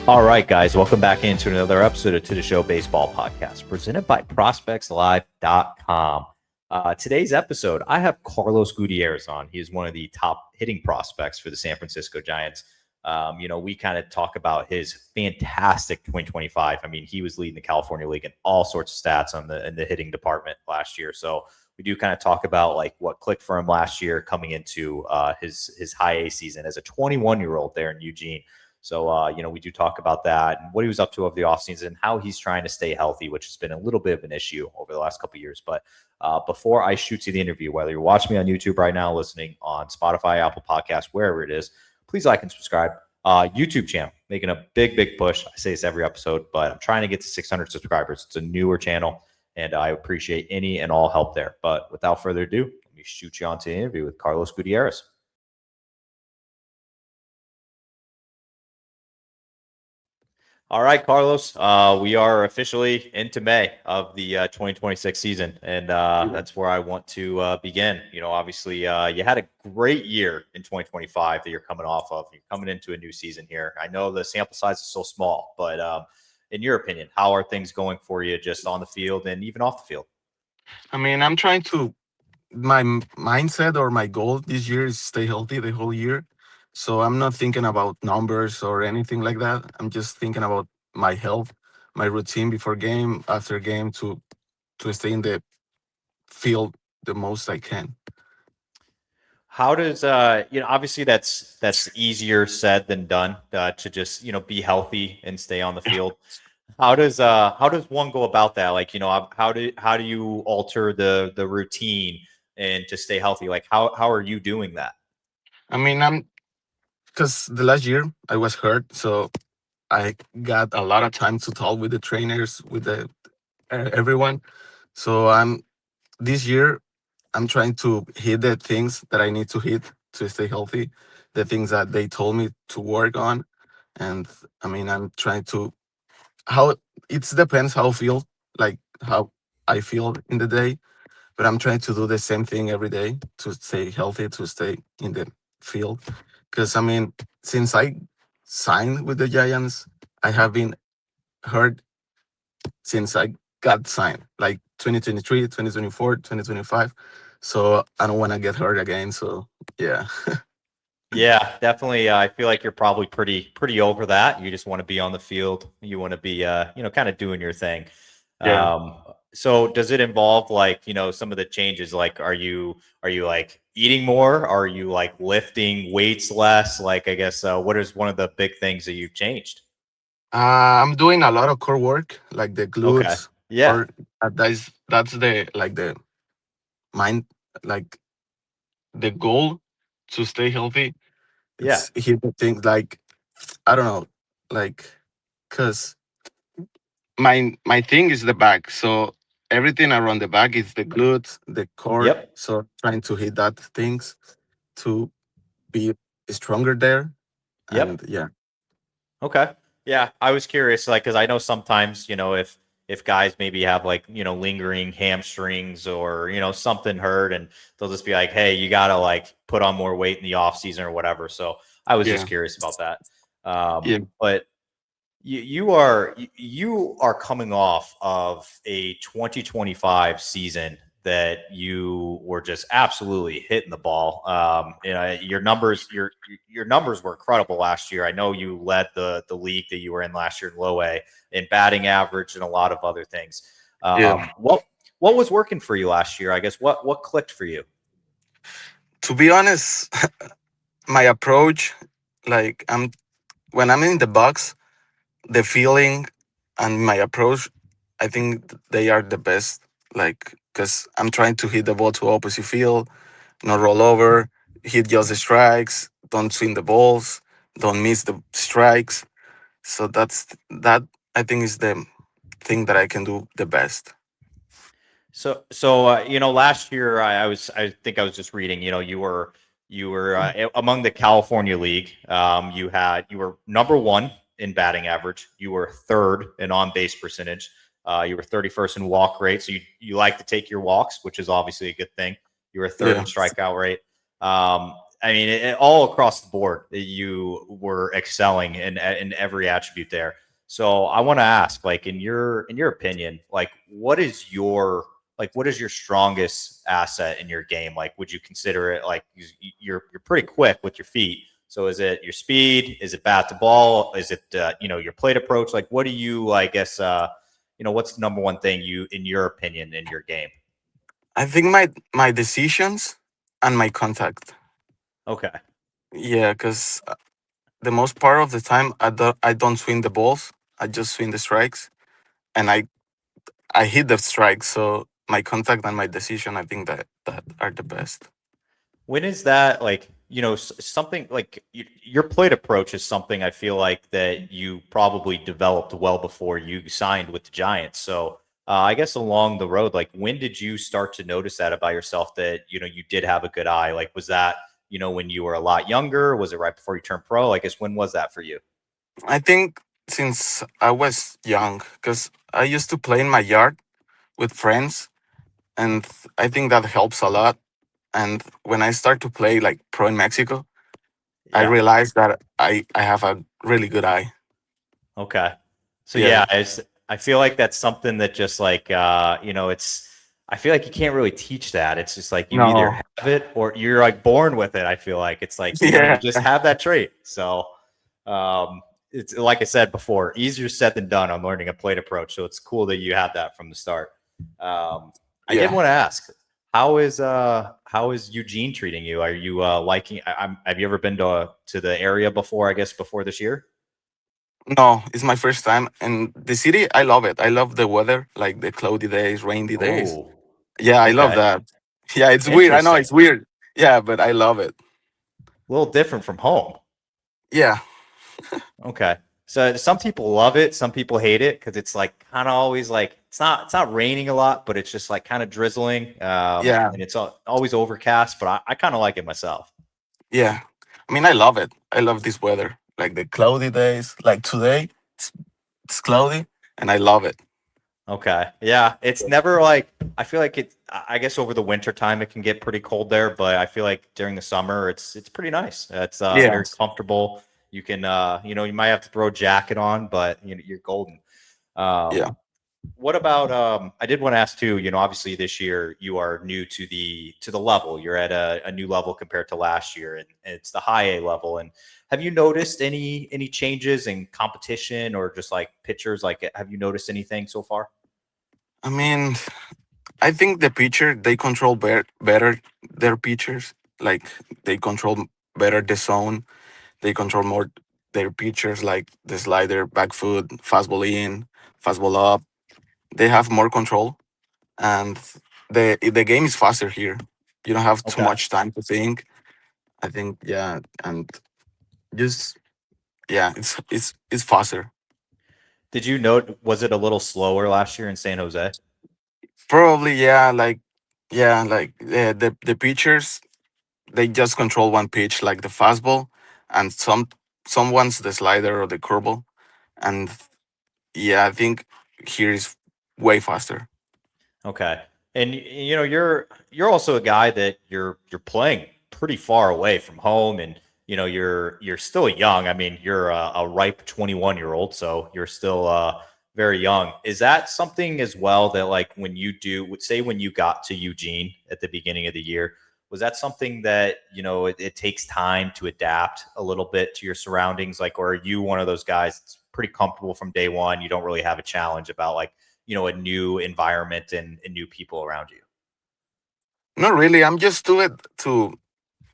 All right, guys, welcome back into another episode of To The Show Baseball Podcast, presented by ProspectsLive.com. Today's episode, I have Carlos Gutierrez on. He is one of the top hitting prospects for the San Francisco Giants. We kind of talk about his fantastic 2025. I mean, he was leading the California League in all sorts of stats in the hitting department last year. So we do kind of talk about like what clicked for him last year coming into his high A season as a 21-year-old there in Eugene. So, we do talk about that and what he was up to over the offseason and how he's trying to stay healthy, which has been a little bit of an issue over the last couple of years. But before I shoot to the interview, whether you're watching me on YouTube right now, listening on Spotify, Apple Podcasts, wherever it is, please like and subscribe. YouTube channel, making a big push. I say this every episode, but I'm trying to get to 600 subscribers. It's a newer channel, and I appreciate any and all help there. But without further ado, let me shoot you on to the interview with Carlos Gutierrez. All right, Carlos. We are officially into May of the 2026 season, and that's where I want to begin. Obviously, you had a great year in 2025 that you're coming off of. You're coming into a new season here. I know the sample size is so small, but in your opinion, how are things going for you just on the field and even off the field? I mean, I'm trying to, my mindset or my goal this year is stay healthy the whole year. So I'm not thinking about numbers or anything like that. I'm just thinking about my health, my routine before game, after game to stay in the field the most I can. How does obviously that's easier said than done to just be healthy and stay on the field. How does one go about that? Like, how do you alter the routine and to stay healthy? Like, how are you doing that? I mean, I'm because the last year I was hurt, so I got a lot of time to talk with the trainers, with the everyone. So this year I'm trying to hit the things that I need to hit to stay healthy, the things that they told me to work on. And I mean, I'm trying to how it depends how I feel, like how I feel in the day, but I'm trying to do the same thing every day to stay healthy, to stay in the field. Because I mean, since I signed with the Giants, I have been hurt since I got signed, like 2023, 2024, 2025. So I don't want to get hurt again. So yeah. Yeah, definitely. I feel like you're probably pretty over that. You just want to be on the field. You want to be kind of doing your thing. Yeah. Um, so does it involve like, some of the changes? Like, are you like eating more? Are you like lifting weights less? Like, I guess what is one of the big things that you've changed? I'm doing a lot of core work, like the Okay. glutes, Yeah. or that's the like the mind, like the goal to stay healthy. Yeah. It's hit the things like I don't know, like because my thing is the back, so everything around the back is the glutes, the core. Yep. So trying to hit that things to be stronger there, and Yep. yeah, Okay. Yeah, I was curious, like, because I know sometimes, if guys maybe have like, lingering hamstrings or something hurt, and they'll just be like, "Hey, you gotta like put on more weight in the off season or whatever." So I was just yeah, curious about that. yeah, But you are coming off of a 2025 season that you were just absolutely hitting the ball. Your numbers were incredible last year. I know you led the league that you were in last year in low A in batting average and a lot of other things. yeah. What was working for you last year? I guess what clicked for you? To be honest, my approach, like when I'm in the box, the feeling and my approach, I think they are the best. Like, because I'm trying to hit the ball to opposite field, not roll over, hit just the strikes, don't swing the balls, don't miss the strikes. So that I think is the thing that I can do the best. So last year I think I was just reading. You were among the California League. You were number one in batting average. You were third in on base percentage. You were 31st in walk rate. So you like to take your walks, which is obviously a good thing. You were third in Yeah. strikeout rate. Um, I mean, all across the board, you were excelling in every attribute there. So I want to ask, like, in your opinion, like, what is your strongest asset in your game? Like, would you consider it like you're pretty quick with your feet? So is it your speed? Is it bat to ball? Is it your plate approach? Like, what do you, I guess, what's the number one thing you, in your opinion, in your game? I think my decisions and my contact. Okay. Yeah, because the most part of the time I don't swing the balls. I just swing the strikes, and I hit the strikes. So my contact and my decision, I think that are the best. When is that like, something like your plate approach is something I feel like that you probably developed well before you signed with the Giants. So I guess along the road, like when did you start to notice that about yourself that, you did have a good eye? Like, was that, when you were a lot younger? Was it right before you turned pro? I guess when was that for you? I think since I was young, because I used to play in my yard with friends, and I think that helps a lot. And when I start to play like pro in Mexico, I Yeah. realized that I have a really good eye. Okay. So yeah, Yeah. I feel like that's something that just like it's I feel like you can't really teach that. It's just like you either No. have it or you're like born with it. I feel like it's like, you Yeah. just have that trait. So it's like I said before, easier said than done on learning a plate approach. So it's cool that you had that from the start. I did Yeah. want to ask, how is Eugene treating you? Are you liking have you ever been to the area before, I guess before this year? No, it's my first time. And the city, I love it. I love the weather, like the cloudy days, rainy days. Oh, Yeah, I love okay. that. Yeah, it's weird. I know Interesting. it's weird. Yeah, but I love it. A little different from home. Yeah. Okay. So some people love it, some people hate it because it's like kind of always like it's not raining a lot, but it's just like kind of drizzling. Yeah. And it's always overcast, but I kind of like it myself. Yeah. I mean, I love it. I love this weather. Like the cloudy days. Like today, it's cloudy and I love it. Okay. Yeah. It's never like I feel like I guess over the winter time it can get pretty cold there, but I feel like during the summer it's pretty nice. It's very Yes. comfortable. You can you might have to throw a jacket on, but you're golden. Yeah. Um what about I did want to ask too, obviously this year you are new to the level. You're at a new level compared to last year, and it's the high A level. And have you noticed any changes in competition or just like pitchers? Like have you noticed anything so far? I mean, I think the pitcher, they control better their pitchers. Like they control better the zone. They control more their pitchers, like the slider, back foot, fastball in, fastball up. They have more control, and the game is faster here. You don't have too Okay. much time to think. I think, yeah, and just, yeah, it's faster. Did you note, was it a little slower last year in San Jose? Probably, yeah, like the pitchers, they just control one pitch, like the fastball, and someone's the slider or the curveball, and yeah, I think here is way faster. Okay. And you're also a guy that you're playing pretty far away from home, and you're still young. I mean, you're a ripe 21-year-old, so you're still very young. Is that something as well that like when you do, would say when you got to Eugene at the beginning of the year, was that something that it takes time to adapt a little bit to your surroundings? Like, or are you one of those guys that's pretty comfortable from day one? You don't really have a challenge about like a new environment and new people around you. Not really. I'm just to it to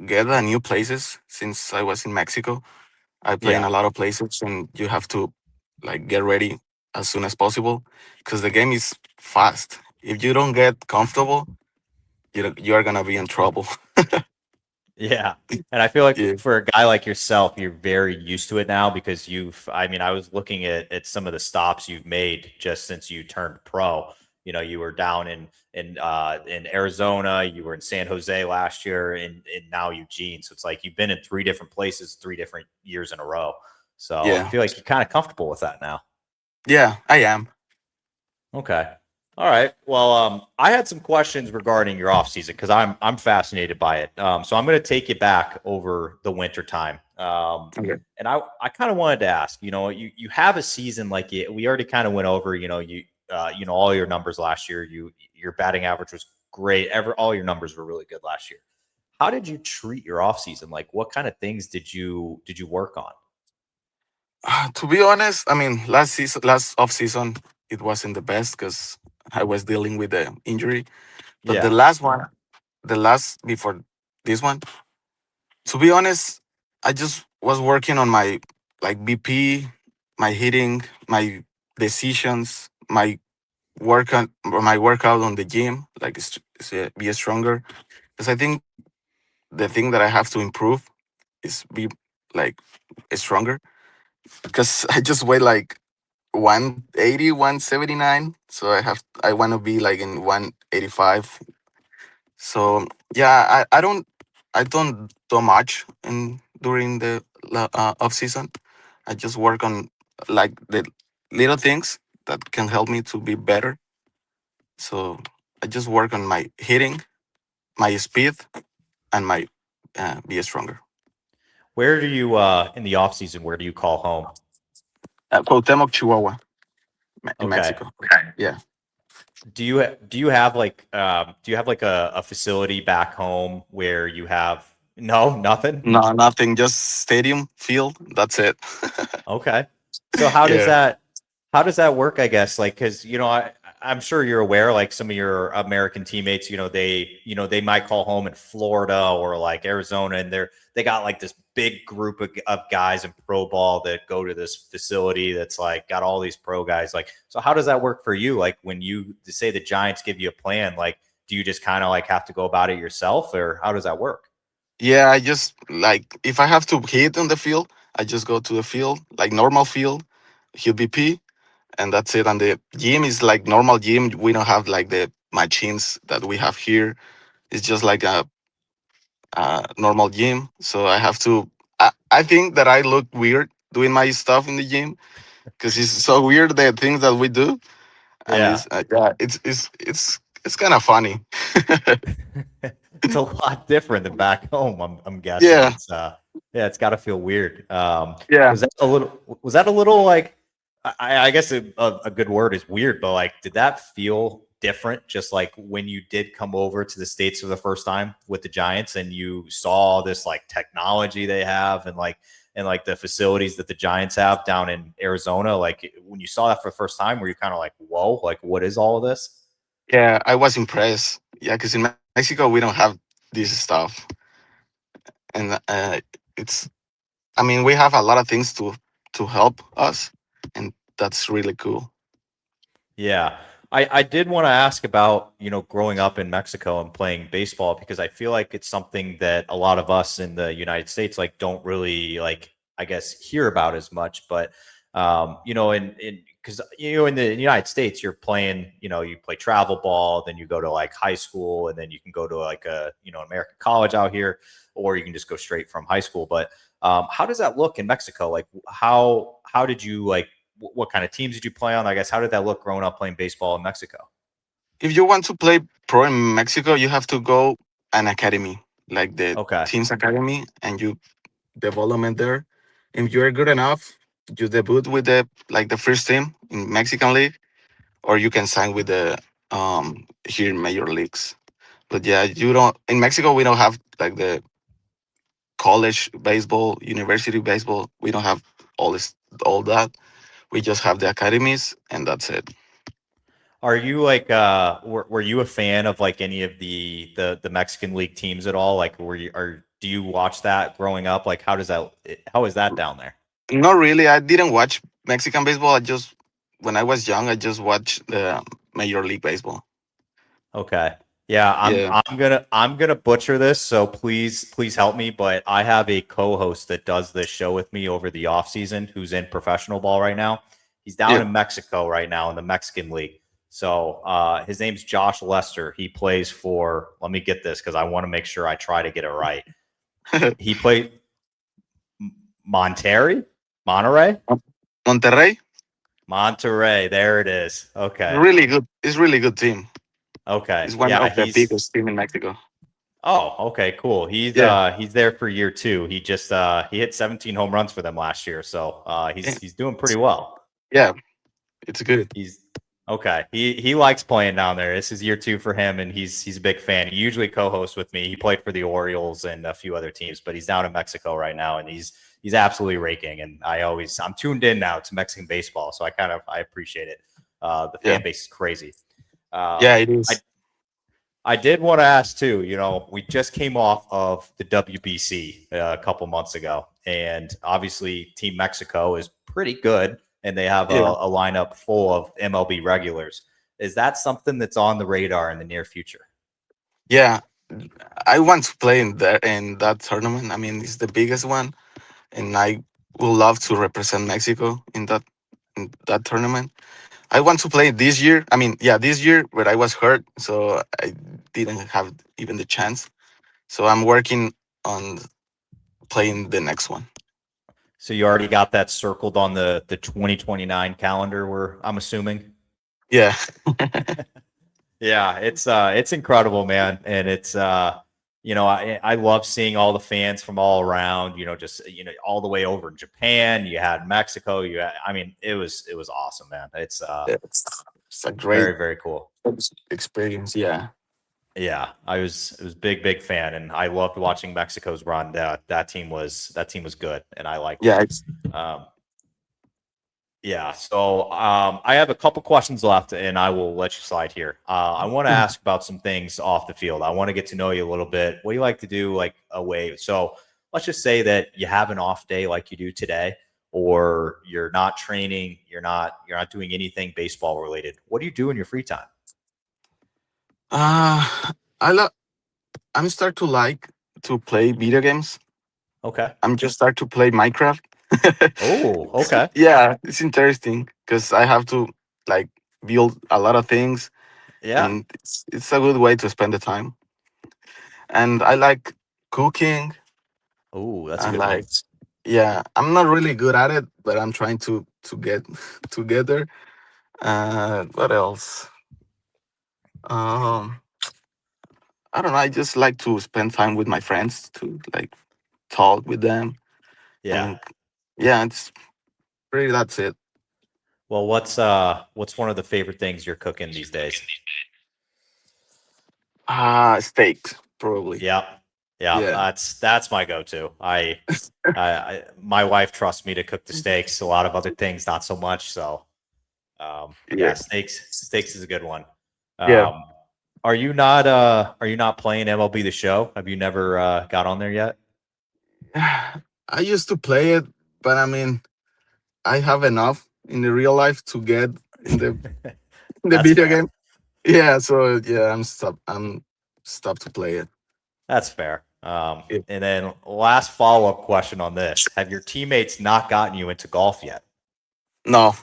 get new places. Since I was in Mexico, I play in Yeah. a lot of places, and you have to like get ready as soon as possible because the game is fast. If you don't get comfortable, you're gonna be in trouble. Yeah. And I feel like Yeah. for a guy like yourself, you're very used to it now because I mean, I was looking at some of the stops you've made just since you turned pro. You were down in Arizona, you were in San Jose last year, and now Eugene. So it's like you've been in three different places, 3 different years in a row. So I Yeah. feel like you're kind of comfortable with that now. Yeah, I am. Okay. All right. Well, I had some questions regarding your off season because I'm fascinated by it. So I'm going to take you back over the winter time. Okay. And I kind of wanted to ask, you have a season like we already kind of went over, all your numbers last year. Your batting average was great. All your numbers were really good last year. How did you treat your off season? Like, what kind of things did you work on? To be honest, I mean, last off season, it wasn't the best because I was dealing with the injury. But the Yeah. last one, the last before this one, to be honest, I just was working on my like BP, my hitting, my decisions, my workout on the gym, like be stronger. Because I think the thing that I have to improve is be like stronger. Because I just weigh like 180, 179. So I want to be like in 185. So yeah, I don't do much in during the off season. I just work on like the little things that can help me to be better. So I just work on my hitting, my speed, and my be stronger. Where do you in the off season? Where do you call home? Cuauhtemoc, Chihuahua, in Okay. Mexico. Okay. Yeah. Do you have like a facility back home where you have no nothing? No, nothing. Just stadium, field. That's it. Okay. So how does Yeah. that work, I guess? Like, because I'm sure you're aware, like some of your American teammates, they might call home in Florida or like Arizona, and they got like this big group of guys in pro ball that go to this facility that's like got all these pro guys. Like, so how does that work for you? Like when you say the Giants give you a plan, like do you just kind of like have to go about it yourself, or how does that work? Yeah, I just like if I have to hit on the field, I just go to the field, like normal field, hit BP, and that's it. And the gym is like normal gym. We don't have like the machines that we have here. It's just like a normal gym. So I have to. I think that I look weird doing my stuff in the gym because it's so weird the things that we do, and Yeah. it's kind of funny. It's a lot different than back home. I'm guessing Yeah, yeah, it's got to feel weird. yeah. Was that a little like I guess a good word is weird, but like did that feel different just like when you did come over to the States for the first time with the Giants and you saw this like technology they have and like the facilities that the Giants have down in Arizona, like when you saw that for the first time, were you kind of like, whoa, like what is all of this? Yeah, I was impressed. Yeah, because in Mexico we don't have this stuff, and it's. I mean, we have a lot of things to help us, and that's really cool. Yeah. I did want to ask about, growing up in Mexico and playing baseball because I feel like it's something that a lot of us in the United States like don't really like, I guess, hear about as much. But in because in the United States, you're playing, you play travel ball, then you go to like high school, and then you can go to like a, American college out here, or you can just go straight from high school. But how does that look in Mexico? Like how did you like what kind of teams did you play on? I guess how did that look growing up playing baseball in Mexico? If you want to play pro in Mexico, you have to go an academy, like the Okay. team's academy, and you development there. If you're good enough, you debut with the first team in Mexican league, or you can sign with the here in major leagues. But yeah, you don't in Mexico. We don't have like the college baseball, university baseball. We don't have all that. We just have the academies, and that's it. Are you like were you a fan of like any of the Mexican League teams at all? Like were you or do you watch that growing up? Like how is that down there? Not really. I didn't watch Mexican baseball. I just when I was young, I just watched the Major League Baseball. Okay. Yeah, I'm Yeah, I'm gonna I'm gonna butcher this, so please help me. But I have a co-host that does this show with me over the off season who's in professional ball right now. He's down yeah. in Mexico right now in the Mexican League. So his name's Josh Lester. He plays for, let me get this because I want to make sure I try to get it right. He played Monterrey? Monterrey? Monterrey. Monterrey. There it is. Okay. Really good. It's really good team. Okay. It's one Yeah, of the he's biggest team in Mexico. okay, cool. Yeah, He's there for year two. He just he hit 17 home runs for them last year. So yeah, he's doing pretty well. yeah, it's good. He's okay. He likes playing down there. This is year two for him, and he's a big fan. He usually co-hosts with me. He played for the Orioles and a few other teams, but he's down in Mexico right now, and he's absolutely raking. And I'm tuned in now to Mexican baseball, so I appreciate it. The Yeah, fan base is crazy. yeah, it I is. I did want to ask too. We just came off of the WBC a couple months ago, and obviously Team Mexico is pretty good, and they have Yeah, a lineup full of MLB regulars. Is that something that's on the radar in the near future? yeah. I want to play in that tournament. I mean, it's the biggest one, and I would love to represent Mexico in that tournament. I want to play this year. I mean, yeah, this year, but I was hurt, so I didn't have even the chance. So I'm working on playing the next one. So you already got that circled on the 2029 calendar. Where I'm assuming. Yeah, Yeah, it's incredible, man, and I love seeing all the fans from all around. Just all the way over in Japan. You had Mexico. I mean, it was awesome, man. It's it's a great very very cool. experience. Yeah, Yeah, I was big fan, and I loved watching Mexico's run. That team was good, and I liked yeah, it. Um, Yeah. So I have a couple questions left, and I will let you slide here. I want to ask about some things off the field. I want to get to know you a little bit. What do you like to do, like away? So let's just say that you have an off day, like you do today, or you're not training, you're not doing anything baseball related. What do you do in your free time? I love. I'm start to like to play video games. Okay. I'm just start to play Minecraft. Oh, okay. Yeah, it's interesting because I have to like build a lot of things, Yeah. and it's a good way to spend the time. And I like cooking. Oh, that's a And good one. like, yeah, I'm not really good at it, but I'm trying to get together. What else? Um, I don't know. I just like to spend time with my friends to like talk with them, Yeah. and yeah, it's pretty. That's it. Well, what's one of the favorite things you're cooking these days? Steaks probably. Yeah, yeah, Yeah, that's my go-to. My wife trusts me to cook the steaks. A lot of other things, not so much. So, yeah, yeah, steaks is a good one. yeah. Um, are you not playing MLB The Show? Have you never got on there yet? I used to play it, but I mean, I have enough in the real life to get in the That's video fair. game. Yeah, so yeah, I'm stopped to play it. That's fair. Yeah. And then last follow-up question on this: have your teammates not gotten you into golf yet? No,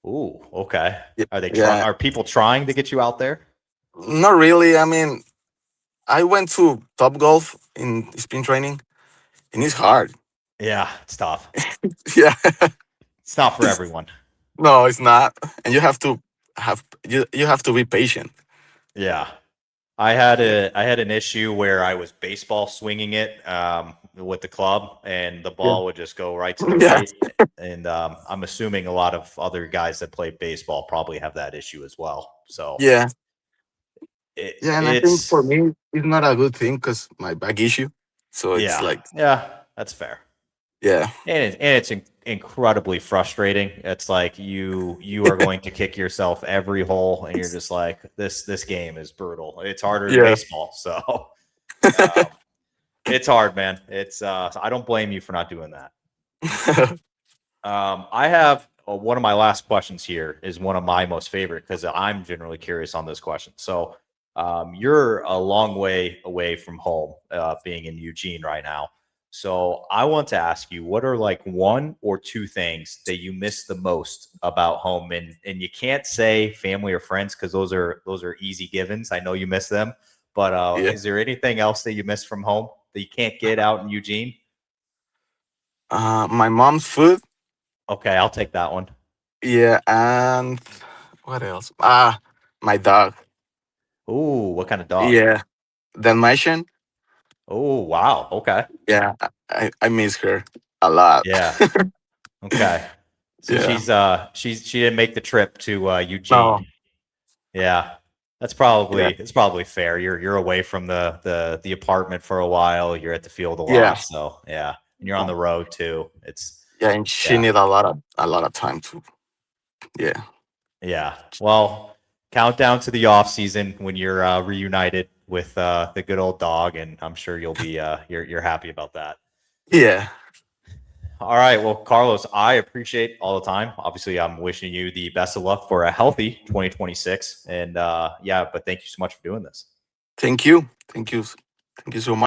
Ooh, okay. Are they trying? yeah, Are people trying to get you out there? not really. I mean, I went to Top Golf in spin training, and it's hard. Yeah, it's tough. Yeah, It's not for everyone. no, it's not, and you have to be patient. Yeah. I had Yeah, an issue where I was baseball swinging it with the club, and the yeah, ball would just go right to the yeah, right. And I'm assuming a lot of other guys that play baseball probably have that issue as well. So yeah, yeah. And I think it's for me, it's not a good thing because my back issue. So it's yeah, like, yeah, that's fair. yeah, And it's incredibly frustrating. It's like you are going to kick yourself every hole, and you're just like this game is brutal. It's harder than yeah, baseball, so um, it's hard, man. I don't blame you for not doing that. I have one of my last questions here is one of my most favorite because I'm generally curious on this question. So, you're a long way away from home, being in Eugene right now. So, I want to ask you, what are like one or two things that you miss the most about home? And you can't say family or friends because those are easy givens. I know you miss them, but yeah. is there anything else that you miss from home that you can't get out in Eugene? My mom's food. Okay, I'll take that one. Yeah, and what else? My dog. Ooh, what kind of dog? Yeah, Dalmatian. Oh, wow. Okay. Yeah, I miss her a lot. Yeah. Okay. So Yeah. she didn't make the trip to Eugene. No. Yeah. Yeah. It's probably fair. You're away from the apartment for a while. You're at the field a Yeah. lot. So yeah. And you're on the road too. It's Yeah, and she yeah. need a lot of time to. Yeah. Yeah. Well, countdown to the off season when you're reunited with the good old dog, and I'm sure you'll be you're happy about that. Yeah. All right. Well, Carlos, I appreciate all the time. Obviously, I'm wishing you the best of luck for a healthy 2026. And yeah, but thank you so much for doing this. Thank you. Thank you. Thank you so much.